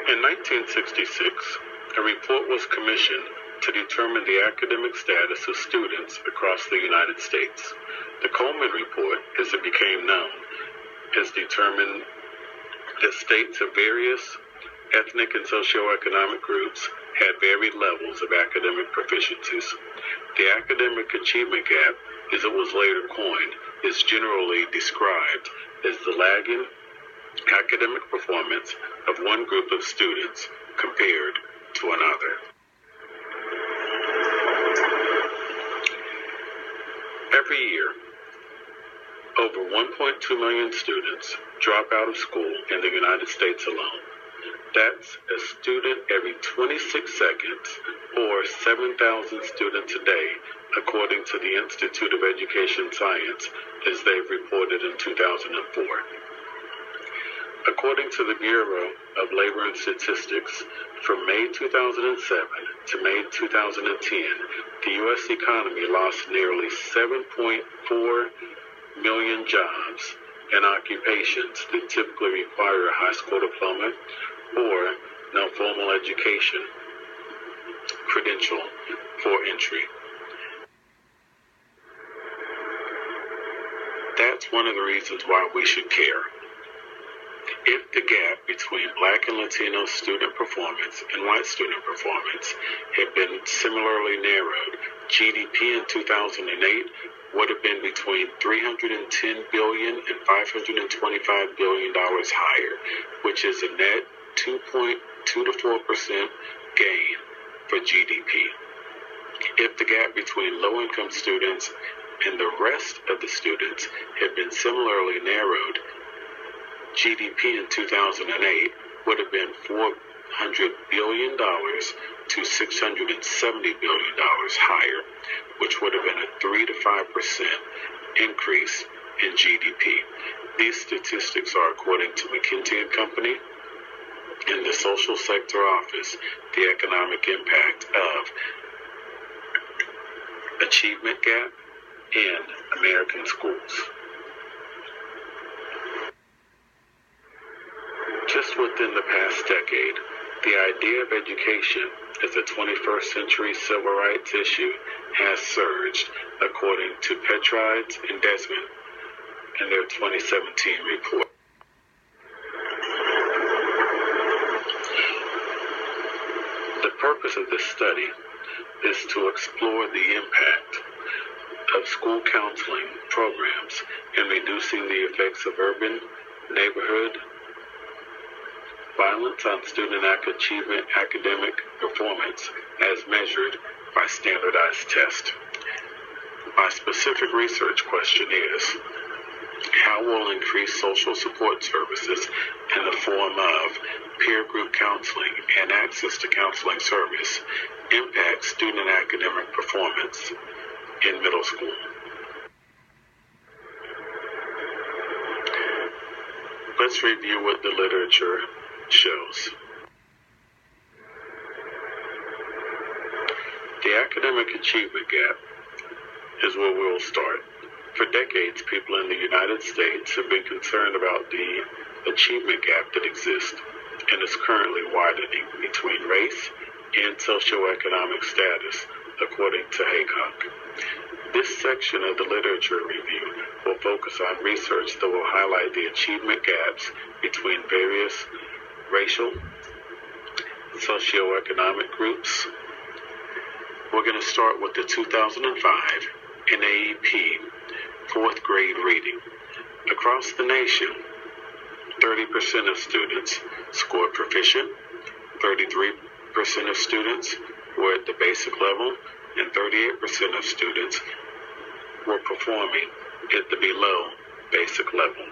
In 1966, a report was commissioned to determine the academic status of students across the United States. The Coleman Report, as it became known, has determined that states of various ethnic and socioeconomic groups had varied levels of academic proficiencies. The academic achievement gap, as it was later coined, is generally described as the lagging academic performance of one group of students compared to another. Every year, over 1.2 million students drop out of school in the United States alone. That's a student every 26 seconds, or 7,000 students a day, according to the Institute of Education Science, as they've reported in 2004. According to the Bureau of Labor and Statistics, from May 2007 to May 2010, the U.S. economy lost nearly 7.4 million jobs and occupations that typically require a high school diploma or no formal education credential for entry. That's one of the reasons why we should care. If the gap between Black and Latino student performance and white student performance had been similarly narrowed, GDP in 2008 would have been between $310 billion and $525 billion higher, which is a net 2.2 to 4% gain for GDP. If the gap between low-income students and the rest of the students had been similarly narrowed, GDP in 2008 would have been $400 billion to $670 billion higher, which would have been a 3 to 5% increase in GDP. These statistics are according to McKinsey & Company and the Social Sector Office, the economic impact of achievement gap in American schools. Just within the past decade, the idea of education as a 21st century civil rights issue has surged, according to Petrides and Desmond in their 2017 report. The purpose of this study is to explore the impact of school counseling programs in reducing the effects of urban, neighborhood violence on student achievement academic performance as measured by standardized tests. My specific research question is, how will increased social support services in the form of peer group counseling and access to counseling service impact student academic performance in middle school? Let's review what the literature shows. The academic achievement gap is where we'll start. For decades, people in the United States have been concerned about the achievement gap that exists and is currently widening between race and socioeconomic status, according to Haycock. This section of the literature review will focus on research that will highlight the achievement gaps between various racial, socioeconomic groups. We're going to start with the 2005 NAEP fourth grade reading. Across the nation, 30% of students scored proficient, 33% of students were at the basic level, and 38% of students were performing at the below basic level.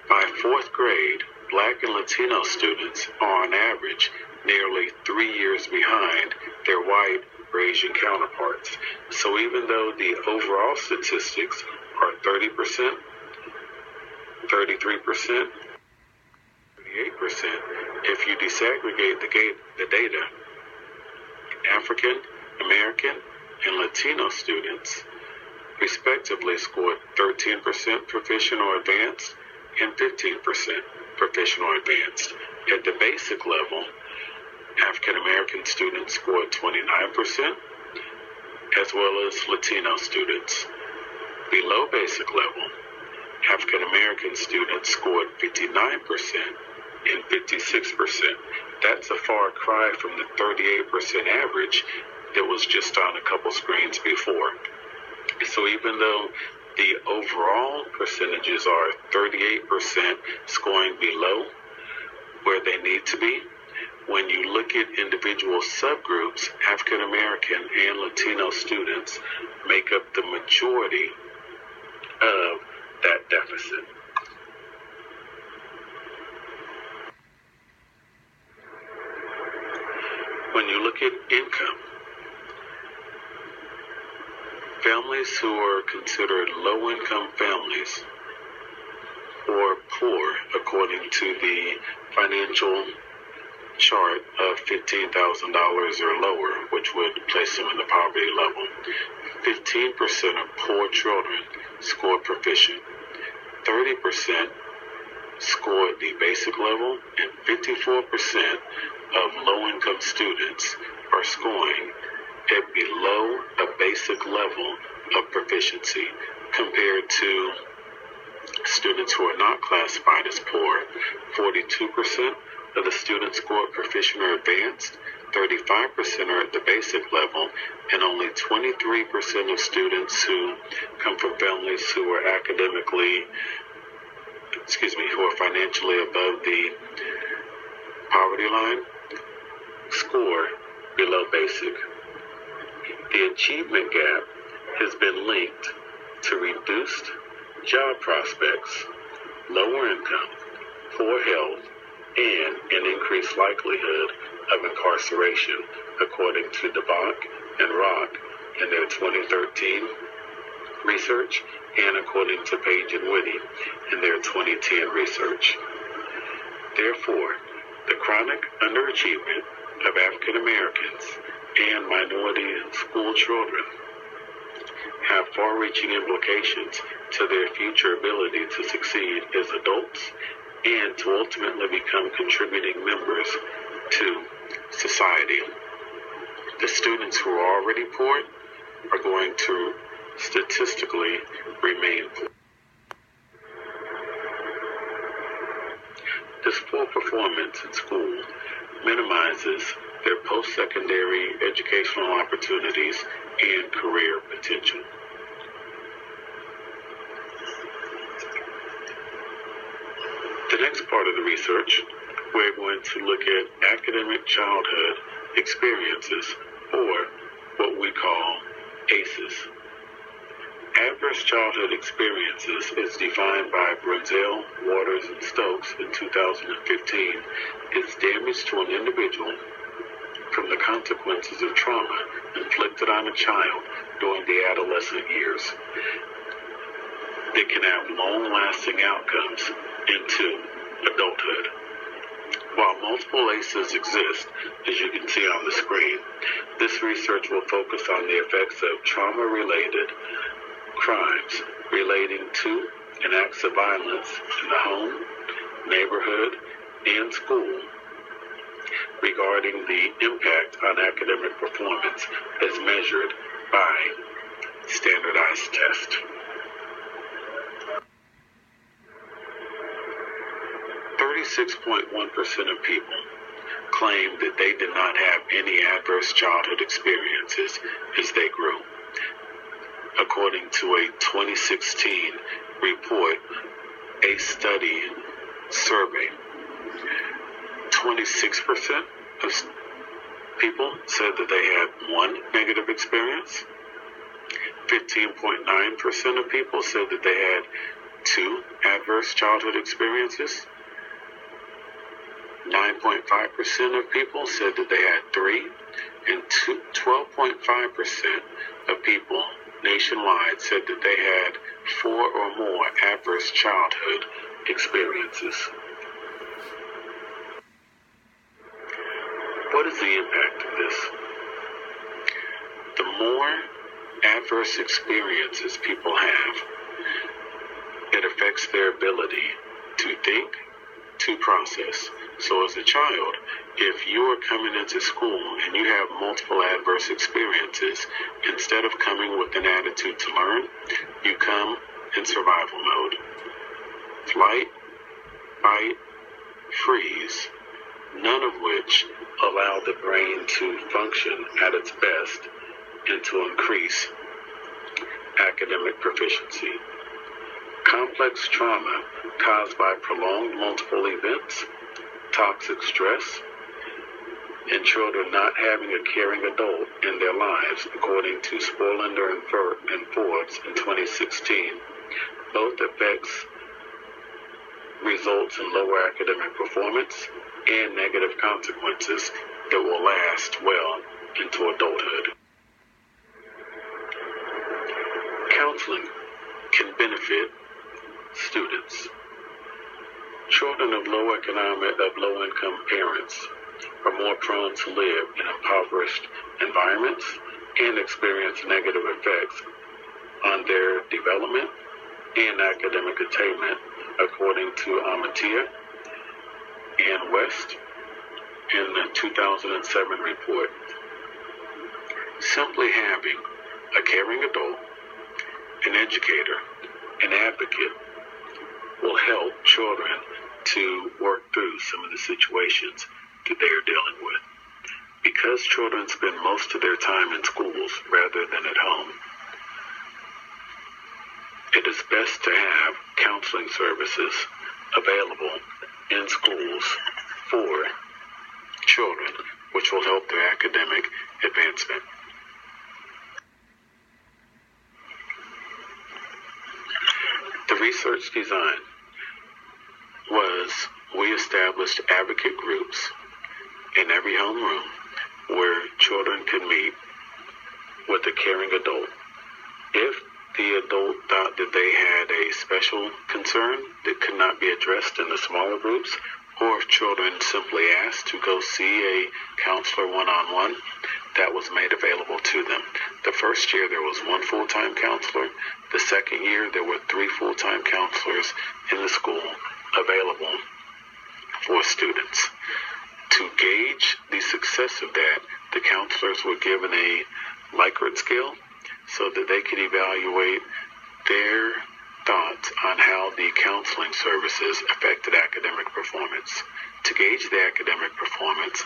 By fourth grade, Black and Latino students are on average nearly 3 years behind their white or Asian counterparts. So even though the overall statistics are 30%, 33%, 38%, if you disaggregate the data, African American and Latino students respectively scored 13% proficient or advanced and 15% proficient or advanced. At the basic level, African American students scored 29%, as well as Latino students. Below basic level, African American students scored 59% and 56%. That's a far cry from the 38% average that was just on a couple screens before. So even though the overall percentages are 38% scoring below where they need to be, when you look at individual subgroups, African American and Latino students make up the majority of that deficit. When you look at income, families who are considered low-income families or poor, according to the financial chart of $15,000 or lower, which would place them in the poverty level, 15% of poor children scored proficient, 30% scored the basic level, and 54% of low-income students are scoring at below a basic level of proficiency compared to students who are not classified as poor. 42% of the students scored proficient or advanced, 35% are at the basic level, and only 23% of students who come from families who are who are financially above the poverty line score below basic. The achievement gap has been linked to reduced job prospects, lower income, poor health, and an increased likelihood of incarceration, according to DeBach and Rock in their 2013 research, and according to Page and Whitty in their 2010 research. Therefore, the chronic underachievement of African Americans and minority school children have far-reaching implications to their future ability to succeed as adults and to ultimately become contributing members to society. The students who are already poor are going to statistically remain poor. This poor performance in school minimizes their post-secondary educational opportunities and career potential. The next part of the research, we're going to look at academic childhood experiences, or what we call ACEs. Adverse childhood experiences, as defined by Brunzell, Waters, and Stokes in 2015, is damage to an individual from the consequences of trauma inflicted on a child during the adolescent years. They can have long-lasting outcomes into adulthood. While multiple ACEs exist, as you can see on the screen, this research will focus on the effects of trauma-related crimes relating to and acts of violence in the home, neighborhood, and school regarding the impact on academic performance as measured by standardized tests. 36.1% of people claim that they did not have any adverse childhood experiences as they grew, according to a 2016 report, a study survey. 26% of people said that they had one negative experience. 15.9% of people said that they had two adverse childhood experiences. 9.5% of people said that they had three, and 12.5% of people nationwide said that they had four or more adverse childhood experiences. What is the impact of this? The more adverse experiences people have, it affects their ability to think, to process. So as a child, if you are coming into school and you have multiple adverse experiences, instead of coming with an attitude to learn, you come in survival mode. Flight, fight, freeze, none of which allow the brain to function at its best and to increase academic proficiency. Complex trauma caused by prolonged multiple events, toxic stress, and children not having a caring adult in their lives, according to Sporlander and Forbes in 2016. Both effects results in lower academic performance and negative consequences that will last well into adulthood. Counseling can benefit students. Children of low-income parents are more prone to live in impoverished environments and experience negative effects on their development and academic attainment, according to Amatia and West in the 2007 report. Simply having a caring adult, an educator, an advocate will help children to work through some of the situations that they are dealing with. Because children spend most of their time in schools rather than at home, it is best to have counseling services available in schools for children, which will help their academic advancement. The research design was we established advocate groups in every homeroom where children could meet with a caring adult. If the adult thought that they had a special concern that could not be addressed in the smaller groups, or if children simply asked to go see a counselor one-on-one, that was made available to them. The first year there was one full-time counselor. The second year there were 3 full-time counselors in the school available for students. To gauge the success of that, the counselors were given a Likert scale so that they could evaluate their thoughts on how the counseling services affected academic performance. To gauge the academic performance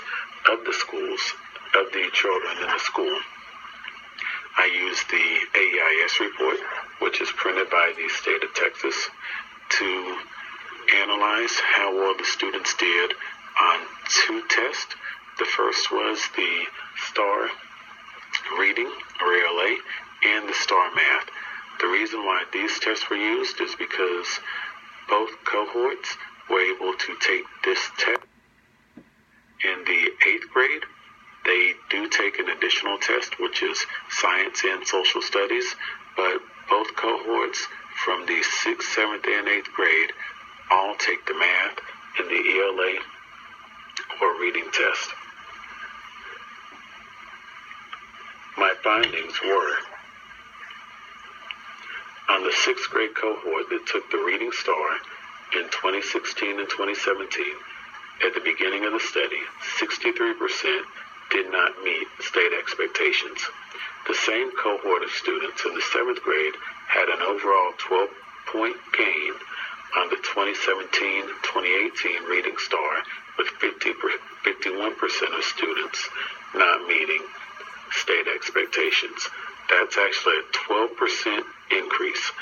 of the schools, of the children in the school, I used the AEIS report, which is printed by the state of Texas, to analyze how well the students did on 2 tests. The first was the STAR reading, or ALA, and the STAR math. The reason why these tests were used is because both cohorts were able to take this test. In the 8th grade, they do take an additional test, which is science and social studies, but both cohorts from the 6th, 7th, and 8th grade all take the math and the ELA or reading test. My findings were, on the 6th grade cohort that took the reading STAR in 2016 and 2017, at the beginning of the study, 63% did not meet state expectations. The same cohort of students in the 7th grade had an overall 12-point gain on the 2017-2018 reading STAR, with 51% of students not meeting state expectations. That's actually a 12% increase.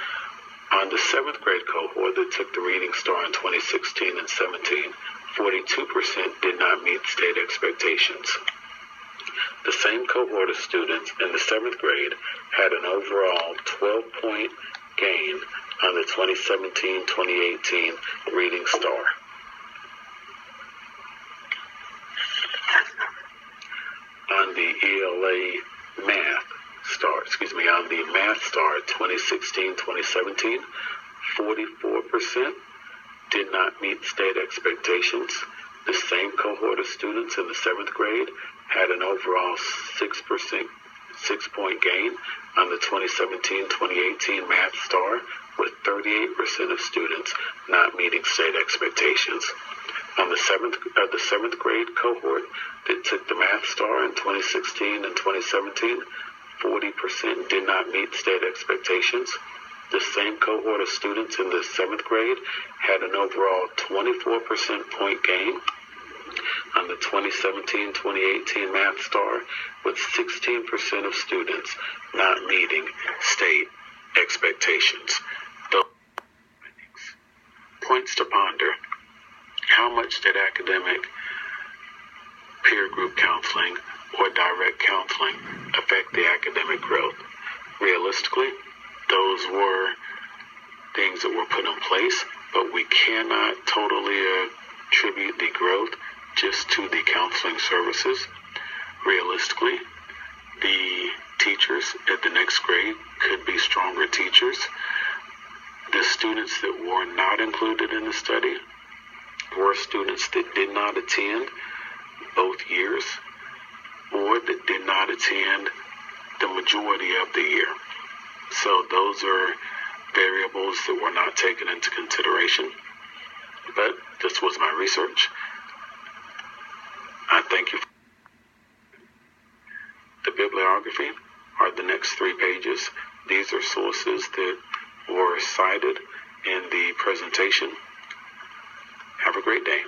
On the 7th grade cohort that took the reading STAR in 2016 and 17, 42% did not meet state expectations. The same cohort of students in the 7th grade had an overall 12-point gain on the 2017-2018 reading STAR. On the ELA math STAR, on the math STAR 2016-2017, 44% did not meet state expectations. The same cohort of students in the 7th grade had an overall 6-point gain on the 2017-2018 Math Star, with 38% of students not meeting state expectations. On the seventh grade cohort that took the Math Star in 2016 and 2017, 40% did not meet state expectations. The same cohort of students in the 7th grade had an overall 24% point gain on the 2017-2018 Math Star, with 16% of students not meeting state expectations. Points to ponder. How much did academic peer group counseling or direct counseling affect the academic growth? Realistically, those were things that were put in place, but we cannot totally attribute the growth just to the counseling services. Realistically, the teachers at the next grade could be stronger teachers. The students that were not included in the study were students that did not attend both years or that did not attend the majority of the year. So those are variables that were not taken into consideration. But this was my research. I thank you. The bibliography are the next 3 pages. These are sources that were cited in the presentation. Have a great day.